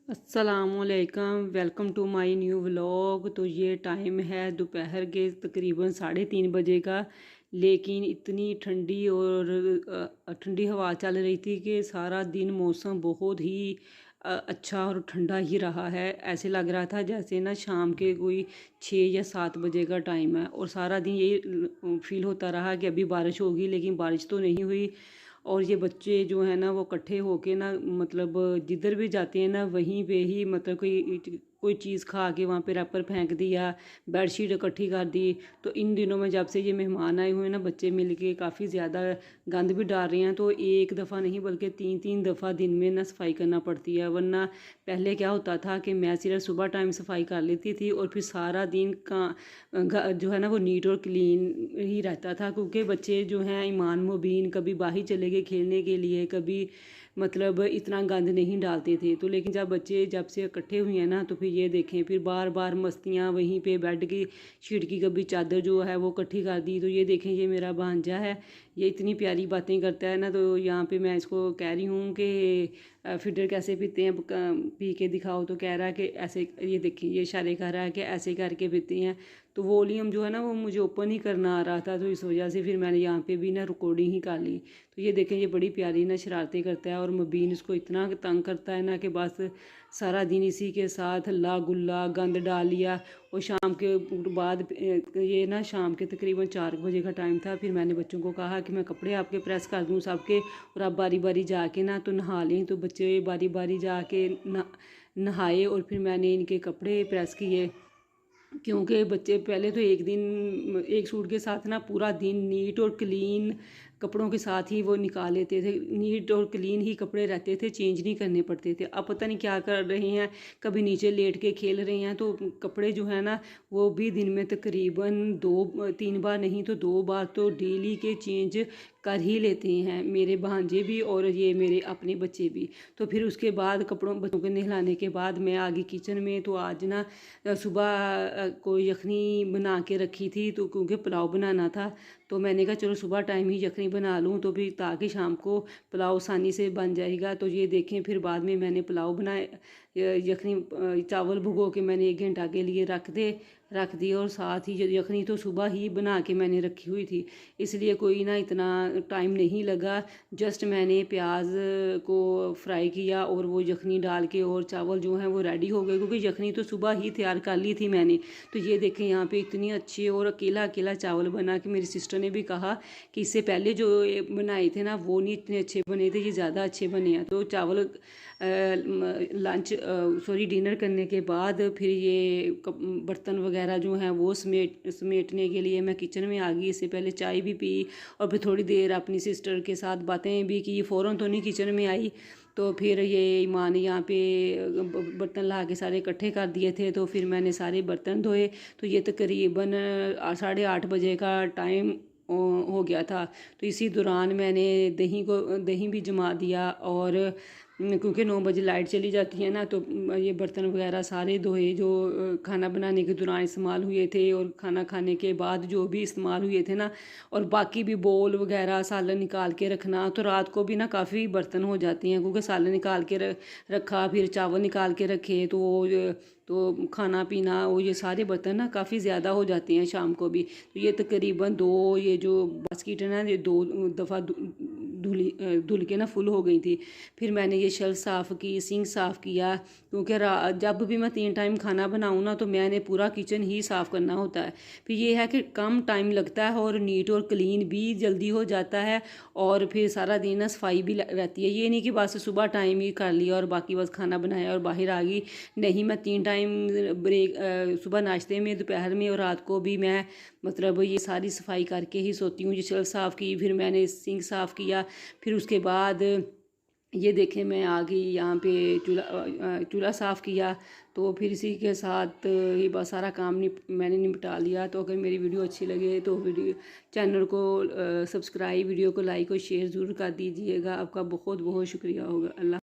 अस्सलामुअलैकुम, welcome to my new vlog. तो ये टाइम है दोपहर के तकरीबन 3:30 बजे का। लेकिन इतनी ठंडी और ठंडी हवा चल रही थी कि सारा दिन मौसम बहुत ही अच्छा और ठंडा ही रहा है। ऐसे लग रहा था जैसे ना शाम के कोई 6 या 7 बजे का टाइम है, और सारा दिन ये फील होता रहा कि अभी बारिश होगी, लेकिन बारिश तो नहीं हुई। और ये बच्चे जो है ना वो इकट्ठे होके ना, मतलब जिधर भी जाते हैं ना वहीं पे ही, मतलब कोई चीज़ खा के वहाँ पे रैपर फेंक दिया, बेडशीट इकट्ठी कर दी। तो इन दिनों में जब से ये मेहमान आए हुए हैं ना, बच्चे मिल के काफ़ी ज़्यादा गंद भी डाल रहे हैं। तो एक दफ़ा नहीं बल्कि 3-3 दफ़ा दिन में ना सफाई करना पड़ती है। वरना पहले क्या होता था कि मैं सिर्फ सुबह टाइम सफाई कर लेती थी और फिर सारा दिन का जो है ना वो नीट और क्लीन ही रहता था। क्योंकि बच्चे जो हैं ईमान मुबीन कभी बाहर चले गए खेलने के लिए, कभी मतलब इतना गंद नहीं डालते थे। तो लेकिन जब बच्चे जब से इकट्ठे हुए हैं ना, तो फिर ये देखें, फिर बार बार मस्तियाँ वहीं पे बेड की शीट की कभी चादर जो है वो इकट्ठी कर दी। तो ये देखें, ये मेरा भांजा है, ये इतनी प्यारी बातें करता है ना। तो यहाँ पे मैं इसको कह रही हूँ कि फिल्टर कैसे पीते हैं, पी के दिखाओ। तो कह रहा है कि ऐसे, ये देखिए ये इशारे कर रहा है कि ऐसे करके पीते हैं। तो वॉल्यूम जो है ना वो मुझे ओपन ही करना आ रहा था, तो इस वजह से फिर मैंने यहाँ पे भी ना रिकॉर्डिंग ही कर ली। तो ये देखें, ये बड़ी प्यारी ना शरारतें करता है, और मुबीन इसको इतना तंग करता है ना कि बस सारा दिन इसी के साथ हल्ला गुल्ला गंद डाल लिया। और शाम के बाद ये ना शाम के तकरीबन 4 बजे का टाइम था। फिर मैंने बच्चों को कहा कि मैं कपड़े आपके प्रेस कर दूँ सबके, और आप बारी बारी जाके ना तो नहा लें। तो बच्चे बारी बारी जाके नहाए, और फिर मैंने इनके कपड़े प्रेस किए। क्योंकि बच्चे पहले तो एक दिन एक सूट के साथ ना पूरा दिन नीट और क्लीन कपड़ों के साथ ही वो निकाल लेते थे। नीट और क्लीन ही कपड़े रहते थे, चेंज नहीं करने पड़ते थे। अब पता नहीं क्या कर रहे हैं, कभी नीचे लेट के खेल रहे हैं। तो कपड़े जो है ना वो भी दिन में तकरीबन 2-3 बार नहीं तो 2 बार तो डेली के चेंज कर ही लेते हैं, मेरे भांजे भी और ये मेरे अपने बच्चे भी। तो फिर उसके बाद बच्चों को नहलाने के बाद मैं आ गई किचन में। तो आज ना सुबह को यखनी बना के रखी थी, तो क्योंकि पुलाव बनाना था, तो मैंने कहा चलो सुबह टाइम ही यखनी बना लूँ, तो फिर ताकि शाम को पुलाव आसानी से बन जाएगा। तो ये देखें, फिर बाद में मैंने पुलाव बनाए, यखनी चावल भिगो के मैंने 1 घंटा के लिए रख दिए, और साथ ही यखनी तो सुबह ही बना के मैंने रखी हुई थी, इसलिए कोई ना इतना टाइम नहीं लगा। जस्ट मैंने प्याज को फ्राई किया और वो यखनी डाल के और चावल जो हैं वो रेडी हो गए, क्योंकि यखनी तो सुबह ही तैयार कर ली थी मैंने। तो ये देखें, यहाँ पे इतनी अच्छी और अकेला अकेला चावल बना कि मेरी सिस्टर ने भी कहा कि इससे पहले जो बनाए थे ना वो नहीं इतने अच्छे बने थे, ये ज़्यादा अच्छे बने हैं। तो चावल डिनर करने के बाद फिर ये बर्तन वगैरह जो हैं वो समेटने के लिए मैं किचन में आ गई। इससे पहले चाय भी पी, और फिर थोड़ी देर अपनी सिस्टर के साथ बातें भी की। फ़ौरन तो नहीं किचन में आई। तो फिर ये ईमान ने यहाँ पे बर्तन ला के सारे इकट्ठे कर दिए थे, तो फिर मैंने सारे बर्तन धोए। तो ये तकरीबन 8:30 बजे का टाइम हो गया था। तो इसी दौरान मैंने दही भी जमा दिया, और क्योंकि 9 बजे लाइट चली जाती है ना, तो ये बर्तन वगैरह सारे धोए जो खाना बनाने के दौरान इस्तेमाल हुए थे, और खाना खाने के बाद जो भी इस्तेमाल हुए थे ना, और बाकी भी बोल वगैरह सालन निकाल के रखना। तो रात को भी ना काफ़ी बर्तन हो जाती हैं, क्योंकि सालन निकाल के रखा, फिर चावल निकाल के रखे, तो खाना पीना वो ये सारे बर्तन ना काफ़ी ज़्यादा हो जाते हैं शाम को भी। तो ये तकरीबन ये जो बास्केट है ना, ये 2 दफ़ा धुल के ना फुल हो गई थी। फिर मैंने ये शेल्फ साफ़ की, सिंक साफ़ किया, क्योंकि जब भी मैं 3 टाइम खाना बनाऊँ ना तो मैंने पूरा किचन ही साफ़ करना होता है। फिर ये है कि कम टाइम लगता है और नीट और क्लीन भी जल्दी हो जाता है, और फिर सारा दिन ना सफाई भी रहती है। ये नहीं कि बस सुबह टाइम ही कर लिया और बाकी बस खाना बनाया और बाहर आ गई। नहीं, मैं 3 टाइम ब्रेक, सुबह नाश्ते में, दोपहर में और रात को भी मैं मतलब ये सारी सफाई करके ही सोती हूँ। ये शेल्फ साफ़ की, फिर मैंने सिंक साफ़ किया, फिर उसके बाद ये देखें मैं आ गई यहाँ पे चूल्हा साफ़ किया। तो फिर इसी के साथ ये बस सारा काम मैंने निपटा लिया। तो अगर मेरी वीडियो अच्छी लगे तो चैनल को सब्सक्राइब, वीडियो को लाइक और शेयर ज़रूर कर दीजिएगा। आपका बहुत बहुत शुक्रिया होगा। अल्लाह।